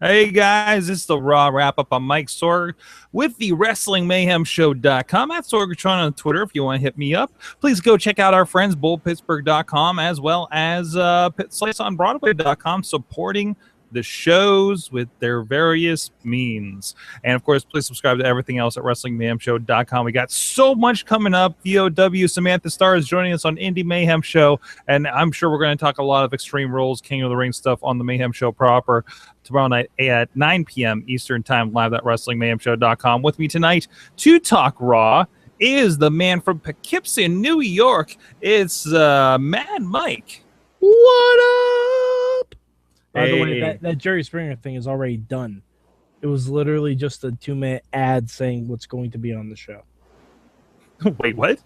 Hey guys, this is the Raw Wrap-Up. I'm Mike Sorg with the WrestlingMayhemShow.com. At Sorgatron on Twitter if you want to hit me up. Please go check out our friends, BullPittsburgh.com, as well as SliceOnBroadway.com, supporting the shows with their various means. And, of course, please subscribe to everything else at WrestlingMayhemShow.com. We got so much coming up. VOW, Samantha Starr is joining us on Indie Mayhem Show, and I'm sure we're going to talk a lot of Extreme Rules, King of the Ring stuff on the Mayhem Show proper tomorrow night at 9 p.m. Eastern Time, live at WrestlingMayhemShow.com. With me tonight to talk Raw is the man from Poughkeepsie, New York. It's Mad Mike. What up? By Hey. the way, that Jerry Springer thing is already done. It was literally just a 2-minute ad saying what's going to be on the show. Wait, what?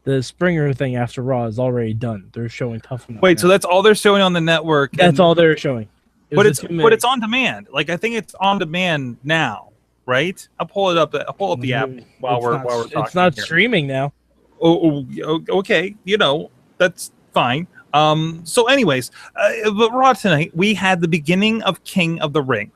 The Springer thing after Raw is already done. They're showing Tough Enough. Wait, now. so that's all they're showing on the network? That's all they're showing. But it's on demand. Like, I think it's on demand now, right? I'll pull it up. I'll pull up the app while we're talking. It's not here. Streaming now. Okay. That's fine. So anyways, but Raw tonight, we had the beginning of King of the Ring.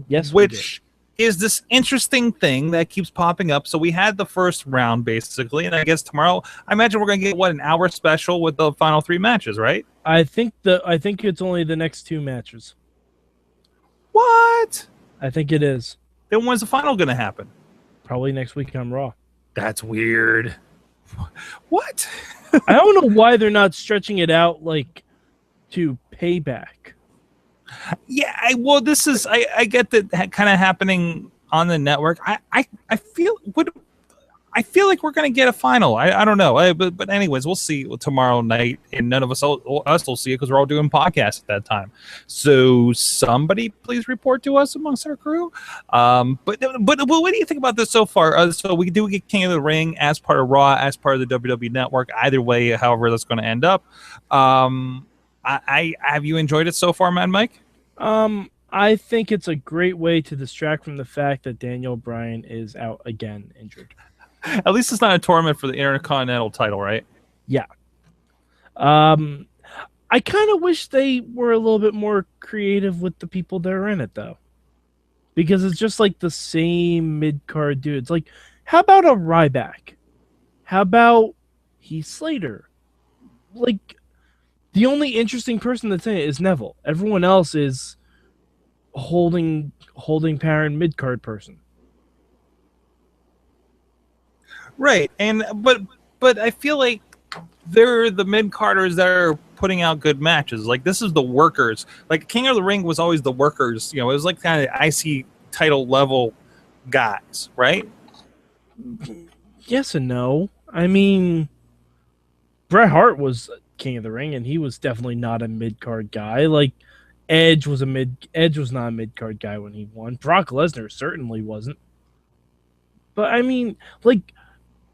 Yes, which is this interesting thing that keeps popping up. So we had the first round, basically, and I guess tomorrow, I imagine we're going to get, an hour special with the final 3 matches, right? I think it's only the next 2 matches. What? I think it is. Then when's the final going to happen? Probably next week on Raw. That's weird. What? I don't know why they're not stretching it out to Payback. Yeah, I get that kind of happening on the network. I feel like we're gonna get a final. I don't know. But anyways, we'll see tomorrow night, and none of us will see it because we're all doing podcasts at that time. So somebody please report to us amongst our crew. But what do you think about this so far? So we do get King of the Ring as part of Raw, as part of the WWE Network. Either way, however that's going to end up. I have you enjoyed it so far, Mad Mike? I think it's a great way to distract from the fact that Daniel Bryan is out again, injured. At least it's not a tournament for the Intercontinental title, right? Yeah. I kind of wish they were a little bit more creative with the people that are in it, though. Because it's just like the same mid-card dudes. Like, how about a Ryback? How about Heath Slater? Like, the only interesting person that's in it is Neville. Everyone else is holding parent mid-card person. Right, but I feel like they're the mid-carders that are putting out good matches. Like, this is the workers. Like, King of the Ring was always the workers. It was like kind of IC title level guys, right? Yes and no. I mean, Bret Hart was King of the Ring, and he was definitely not a mid-card guy. Like, Edge was not a mid-card guy when he won. Brock Lesnar certainly wasn't. But I mean, like,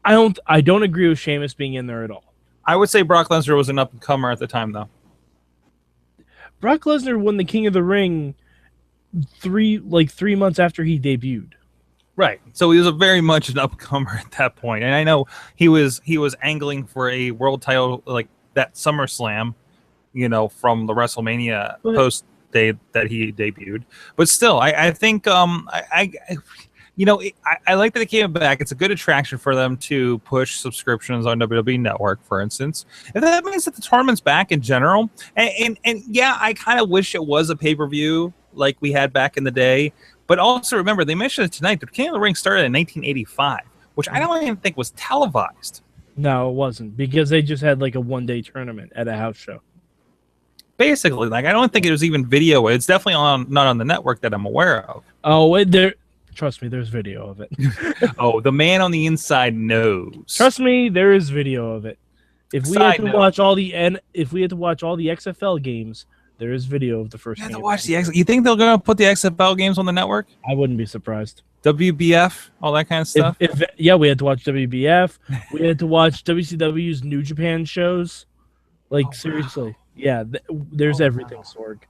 I don't agree with Sheamus being in there at all. I would say Brock Lesnar was an up-and-comer at the time, though. Brock Lesnar won the King of the Ring 3 months after he debuted. Right. So he was very much an up-and-comer at that point. And I know he was angling for a world title like that SummerSlam, from the WrestleMania post day that he debuted. But still, I think I like that it came back. It's a good attraction for them to push subscriptions on WWE Network, for instance. And that means that the tournament's back in general. And yeah, I kind of wish it was a pay-per-view like we had back in the day. But also remember, they mentioned it tonight, the King of the Ring started in 1985, which I don't even think was televised. No, it wasn't, because they just had like a one-day tournament at a house show. Basically, like, I don't think it was even video. It's definitely not on the network that I'm aware of. Oh, trust me, there's video of it. Oh, the man on the inside knows. Trust me, there is video of it. If we had to watch all the XFL games, there is video of the first game. You think they're going to put the XFL games on the network? I wouldn't be surprised. WBF, all that kind of stuff? Yeah, we had to watch WBF. We had to watch WCW's New Japan shows. Like, seriously. Wow. Yeah, there's everything, Sorg.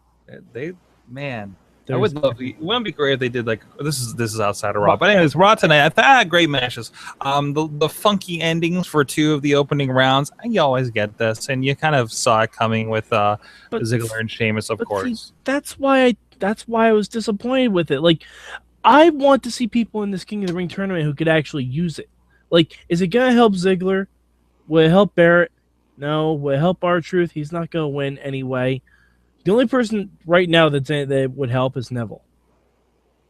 I would love. It wouldn't be great if they did like this is outside of Raw. But anyways, Raw tonight. I thought I had great matches. The funky endings for 2 of the opening rounds. You always get this, and you kind of saw it coming with Ziggler and Sheamus, of course. See, that's why that's why I was disappointed with it. Like, I want to see people in this King of the Ring tournament who could actually use it. Like, is it gonna help Ziggler? Will it help Barrett? No. Will it help R-Truth? He's not gonna win anyway. The only person right now that would help is Neville.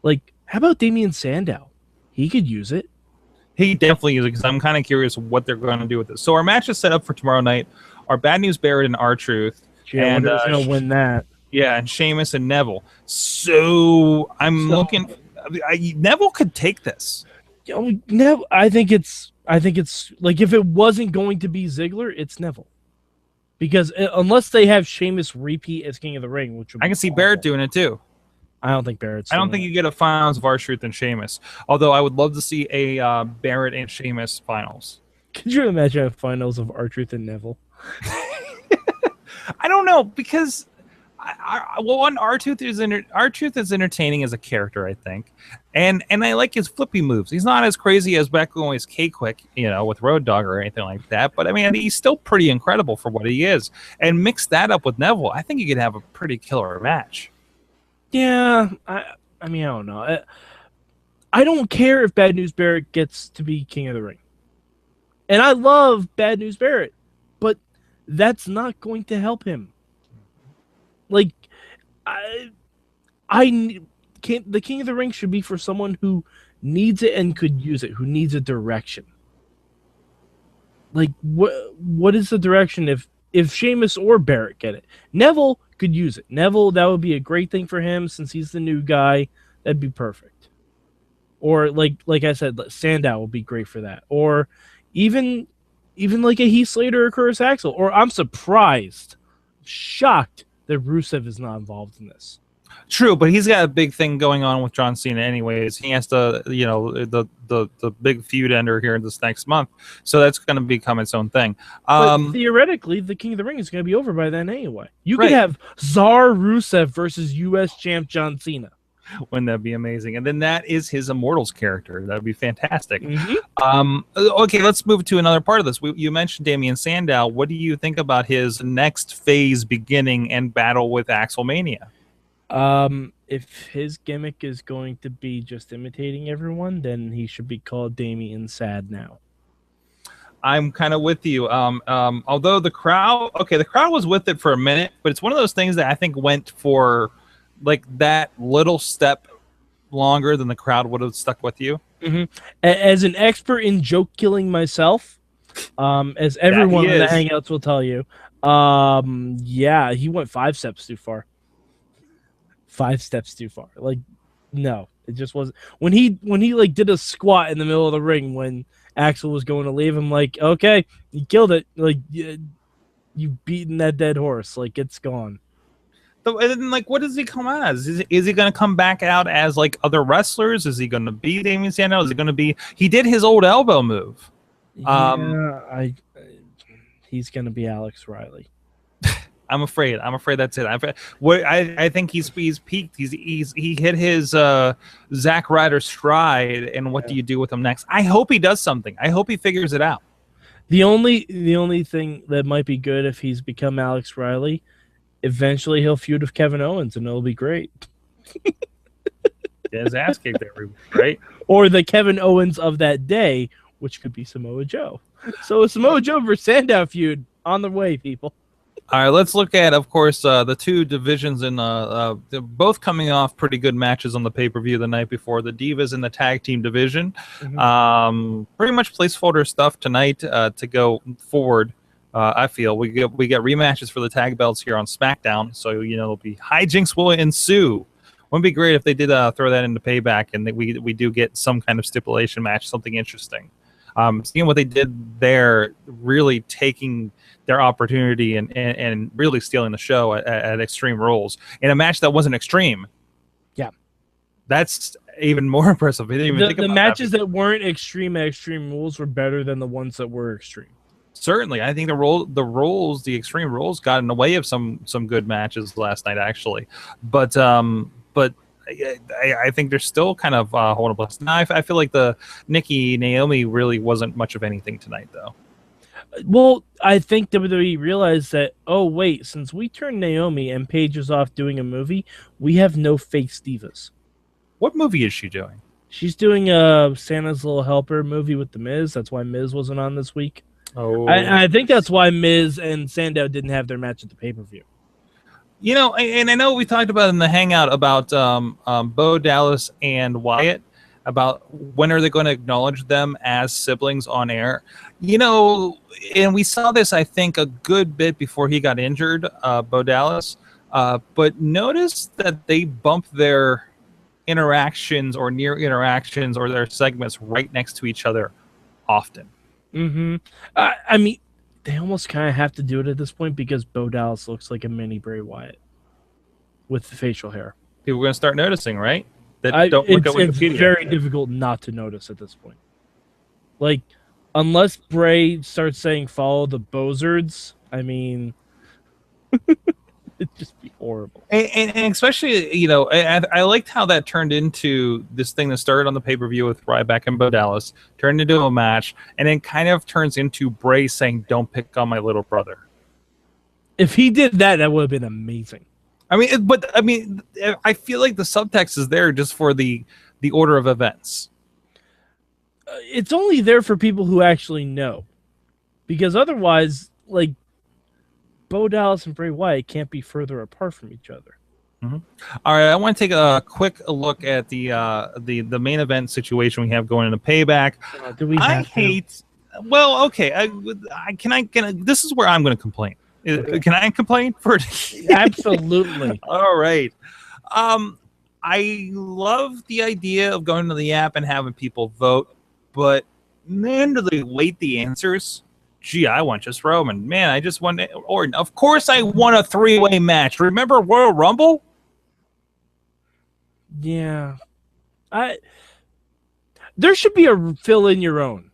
Like, how about Damien Sandow? He could use it. He definitely uses it, because I'm kind of curious what they're going to do with this. So our match is set up for tomorrow night. Our Bad News Barrett and R-Truth. Yeah, and who's going to win that? Yeah, and Sheamus and Neville. So I'm looking. Neville could take this. Neville, I think it's like, if it wasn't going to be Ziggler, it's Neville. Because unless they have Sheamus repeat as King of the Ring, which would I can see Barrett doing it too. I don't think Barrett's. I don't think you get a finals of R-Truth and Sheamus. Although I would love to see a Barrett and Sheamus finals. Could you imagine a finals of R-Truth and Neville? I don't know, because R-Truth is entertaining as a character, I think, and I like his flippy moves. He's not as crazy as back when he was K-Quick, with Road Dogg or anything like that. But I mean, he's still pretty incredible for what he is. And mix that up with Neville, I think you could have a pretty killer match. Yeah, I mean, I don't know. I don't care if Bad News Barrett gets to be King of the Ring. And I love Bad News Barrett, but that's not going to help him. Like, the King of the Ring should be for someone who needs it and could use it, who needs a direction. Like, what is the direction if Sheamus or Barrett get it? Neville could use it. Neville, that would be a great thing for him since he's the new guy. That'd be perfect. Or like I said, Sandow will be great for that. Or even like a Heath Slater or Curtis Axel. Or I'm shocked that Rusev is not involved in this. True, but he's got a big thing going on with John Cena anyways. He has to, the big feud ender here this next month. So that's going to become its own thing. But theoretically, the King of the Ring is going to be over by then anyway. You could have Tsar Rusev versus U.S. champ John Cena. Wouldn't that be amazing? And then that is his Immortals character. That would be fantastic. Mm-hmm. Okay, let's move to another part of this. You mentioned Damien Sandow. What do you think about his next phase beginning and battle with Axelmania? If his gimmick is going to be just imitating everyone, then he should be called Damien Sad now. I'm kind of with you. Although the crowd was with it for a minute, but it's one of those things that I think went for like that little step longer than the crowd would have stuck with you. Mm-hmm. As an expert in joke killing myself, as everyone in the Hangouts will tell you, yeah, he went 5 steps too far. 5 steps too far. Like, no, it just wasn't. When he like did a squat in the middle of the ring when Axel was going to leave, I'm like, okay, you killed it. Like, you've beaten that dead horse. Like, it's gone. So, and then, like, what does he come out as? Is he going to come back out as like other wrestlers? Is he going to be Damien Sandow? Is he going to be? He did his old elbow move. Yeah, he's going to be Alex Riley. I'm afraid that's it. I think he's peaked. He hit his Zack Ryder stride. And what do you do with him next? I hope he does something. I hope he figures it out. The only thing that might be good if he's become Alex Riley, eventually he'll feud with Kevin Owens and it'll be great. His ass kicked every week, right? Or the Kevin Owens of that day, which could be Samoa Joe. So a Samoa Joe versus Sandow feud on the way, people. All right, let's look at, of course, the two divisions in they're both coming off pretty good matches on the pay-per-view the night before. The Divas in the tag team division, pretty much placeholder stuff tonight to go forward. I feel we get rematches for the tag belts here on SmackDown, so there'll be hijinks will ensue. Wouldn't it be great if they did throw that into Payback and that we do get some kind of stipulation match, something interesting. Seeing what they did there, really taking their opportunity and really stealing the show at Extreme Rules in a match that wasn't extreme. Yeah, that's even more impressive. The matches that weren't extreme at Extreme Rules were better than the ones that were extreme. Certainly, I think the Extreme Rules got in the way of some good matches last night, actually. But I think they're still kind of holding plus. Now I feel like the Nikki Naomi really wasn't much of anything tonight, though. Well, I think WWE realized that, oh, wait, since we turned Naomi and Paige is off doing a movie, we have no face divas. What movie is she doing? She's doing a Santa's Little Helper movie with The Miz. That's why Miz wasn't on this week. Oh, I think that's why Miz and Sandow didn't have their match at the pay-per-view. You know, and I know we talked about in the Hangout about Bo Dallas and Wyatt, about when are they going to acknowledge them as siblings on air. You know, and we saw this, I think, a good bit before he got injured, Bo Dallas. But notice that they bumped their interactions or near interactions or their segments right next to each other often. Mm-hmm. I mean, they almost kind of have to do it at this point because Bo Dallas looks like a mini Bray Wyatt with the facial hair. People are going to start noticing, right? That don't look at It's Wikipedia. very difficult not to notice at this point. Like, unless Bray starts saying follow the Bozards, I mean, it'd just be horrible. And especially, you know, I liked how that turned into this thing that started on the pay-per-view with Ryback and Bo Dallas, turned into a match, and then kind of turns into Bray saying, don't pick on my little brother. If he did that, that would have been amazing. I mean, I feel like the subtext is there just for the order of events. It's only there for people who actually know. Because otherwise, like, Bo Dallas and Bray Wyatt can't be further apart from each other. Mm-hmm. All right, I want to take a quick look at the main event situation we have going into Payback. Do we have Well, okay. Can I? This is where I'm going to complain. Okay. Can I complain first? Absolutely. All right. I love the idea of going to the app and having people vote, but man, do they weight the answers? Gee, I want just Roman. Man, I just want Orton. Of course I won a 3-way match. Remember Royal Rumble? Yeah. There should be a fill in your own.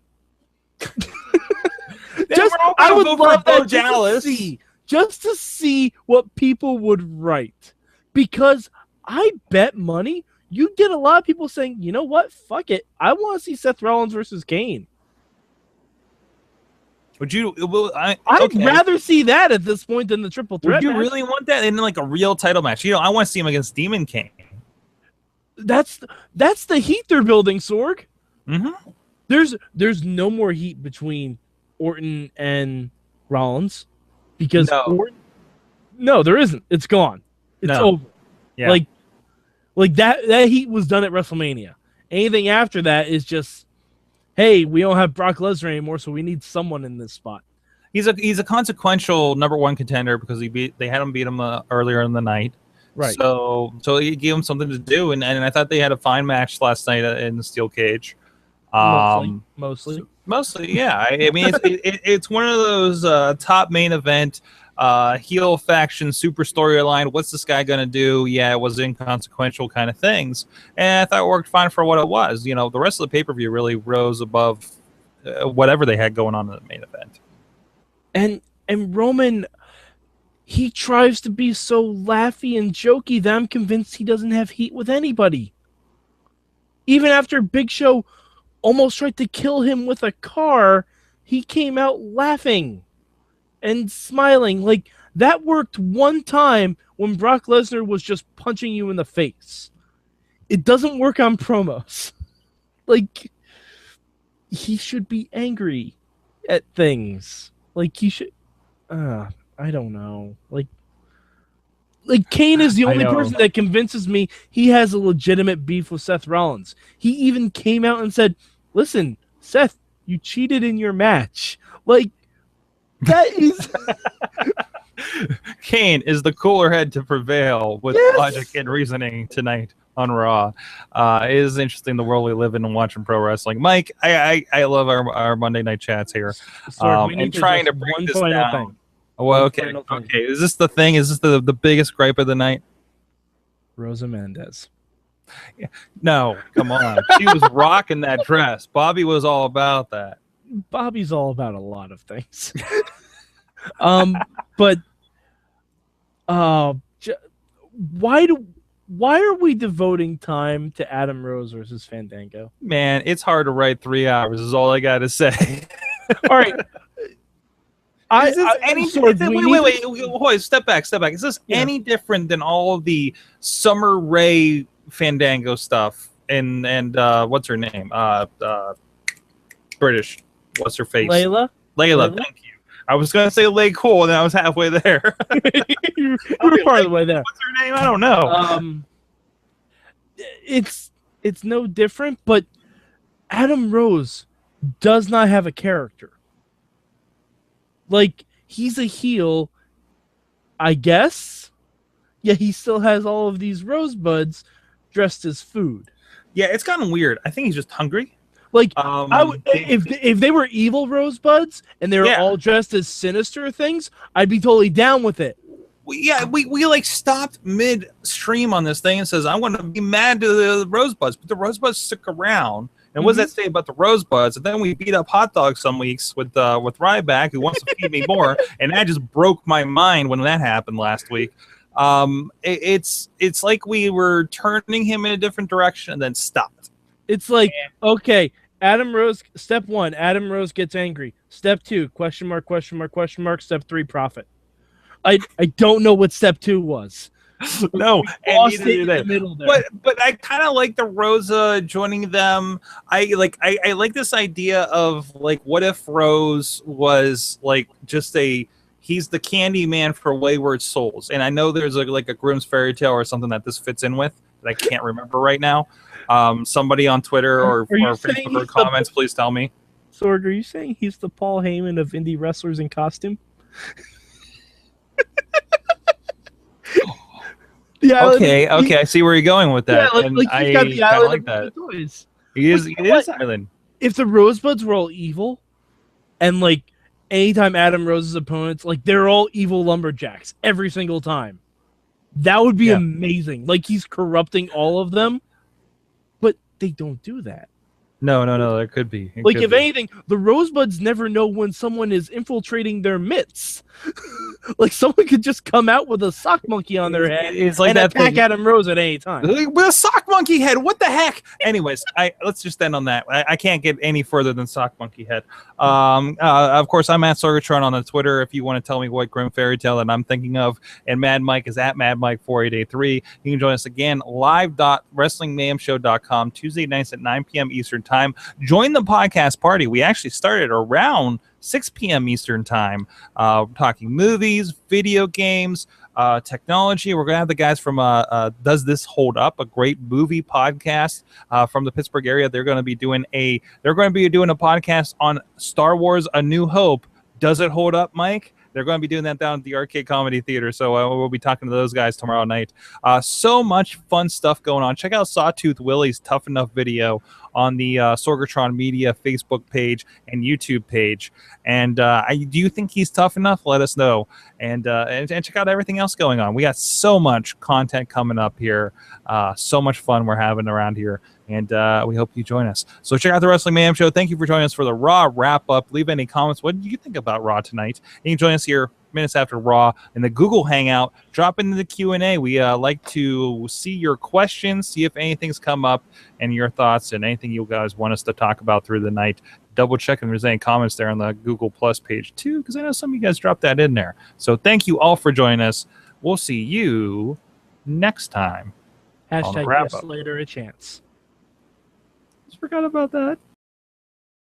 I would love that just to see what people would write. Because I bet money you get a lot of people saying, you know what? Fuck it. I want to see Seth Rollins versus Kane. Would you? I'd rather see that at this point than the triple threat. Would you match. really want that in like a real title match? You know, I want to see him against Demon Kane. That's the heat they're building, Sorg. Mm-hmm. There's no more heat between Orton and Rollins because no, there isn't. It's gone. It's over. Yeah. Like that heat was done at WrestleMania. Anything after that is just, hey, we don't have Brock Lesnar anymore, so we need someone in this spot. He's a consequential number one contender because they had him beat him earlier in the night. Right. So he gave him something to do, and I thought they had a fine match last night in the steel cage. Mostly, yeah. I mean, it's one of those top main event heel faction super storyline. What's this guy gonna do? Yeah, it was inconsequential kind of things, and I thought it worked fine for what it was. You know, the rest of the pay-per-view really rose above whatever they had going on in the main event. And Roman, he tries to be so laughy and jokey that I'm convinced he doesn't have heat with anybody. Even after Big Show almost tried to kill him with a car, he came out laughing and smiling. Like, that worked one time when Brock Lesnar was just punching you in the face. It doesn't work on promos. Like, he should be angry at things. Like, he should... I don't know. Like Kane is the only person that convinces me he has a legitimate beef with Seth Rollins. He even came out and said, listen, Seth, you cheated in your match. Like, that is... Kane is the cooler head to prevail with logic and reasoning tonight on Raw. It is interesting the world we live in and watching pro wrestling. Mike, I love our Monday night chats here. And trying to bring this down. Well, okay. Is this the thing? Is this the biggest gripe of the night? Rosa Mendez. Yeah. No, come on. She was rocking that dress. Bobby was all about that. Bobby's all about a lot of things. But why are we devoting time to Adam Rose versus Fandango? Man, it's hard to write 3 hours is all I got to say. All right. Is this wait, step back. Is this any different than all of the Summer Rae Fandango stuff and what's her name? British. What's her face? Layla, thank you. I was gonna say Lay Cool, and I was halfway there. you were part of the way there. What's her name? I don't know. It's no different, but Adam Rose does not have a character. Like, he's a heel, I guess. Yeah, he still has all of these rosebuds dressed as food. Yeah, it's gotten weird. I think he's just hungry. Like, if they were evil rosebuds and they were all dressed as sinister things, I'd be totally down with it. We like stopped midstream on this thing and says, I want to be mad to the rosebuds, but the rosebuds stick around. And what does that say about the rosebuds? And then we beat up Hot Dog some weeks with Ryback, who wants to feed me more, and that just broke my mind when that happened last week. It's like we were turning him in a different direction and then stopped. It's like, okay, Adam Rose, step 1, Adam Rose gets angry. Step 2, question mark. Step 3, profit. I don't know what step 2 was. No, and but I kind of like the Rosa joining them. I like this idea of like, what if Rose was like just he's the candy man for wayward souls. And I know there's like a Grimm's fairy tale or something that this fits in with that I can't remember right now. Somebody on Twitter or Facebook or comments, please tell me. Sorg, are you saying he's the Paul Heyman of indie wrestlers in costume? Okay, I see where you're going with that. Yeah, like he's got the island like that. Toys. He is island. If the Rosebuds were all evil, and like anytime Adam Rose's opponents, like they're all evil lumberjacks every single time, that would be amazing. Like he's corrupting all of them, but they don't do that. No, there could be. If anything, the Rosebuds never know when someone is infiltrating their midst. Like someone could just come out with a sock monkey on their head and attack Adam Rose at any time. With a sock monkey head, what the heck? Anyways, let's just end on that. I can't get any further than sock monkey head. Of course, I'm at Sorgatron on the Twitter if you want to tell me what Grim Fairy Tale that I'm thinking of. And Mad Mike is at MadMike4883. You can join us again live.wrestlingmayhemshow.com Tuesday nights at 9 p.m. Eastern Time. Join the podcast party. We actually started around 6 p.m. Eastern Time, talking movies, video games, technology. We're going to have the guys from Does This Hold Up, a great movie podcast from the Pittsburgh area. They're going to be doing a podcast on Star Wars: A New Hope. Does it hold up, Mike? They're going to be doing that down at the Arcade Comedy Theater, so we'll be talking to those guys tomorrow night. So much fun stuff going on. Check out Sawtooth Willie's Tough Enough video on the Sorgatron Media Facebook page and YouTube page. And do you think he's tough enough? Let us know. And check out everything else going on. We got so much content coming up here. So much fun we're having around here. And we hope you join us. So check out the Wrestling Mayhem Show. Thank you for joining us for the Raw wrap-up. Leave any comments. What did you think about Raw tonight? And you can join us here minutes after Raw in the Google Hangout. Drop into the Q&A. We like to see your questions, see if anything's come up, and your thoughts, and anything you guys want us to talk about through the night. Double check if there's any comments there on the Google Plus page, too, because I know some of you guys dropped that in there. So thank you all for joining us. We'll see you next time. # later a chance. Just forgot about that.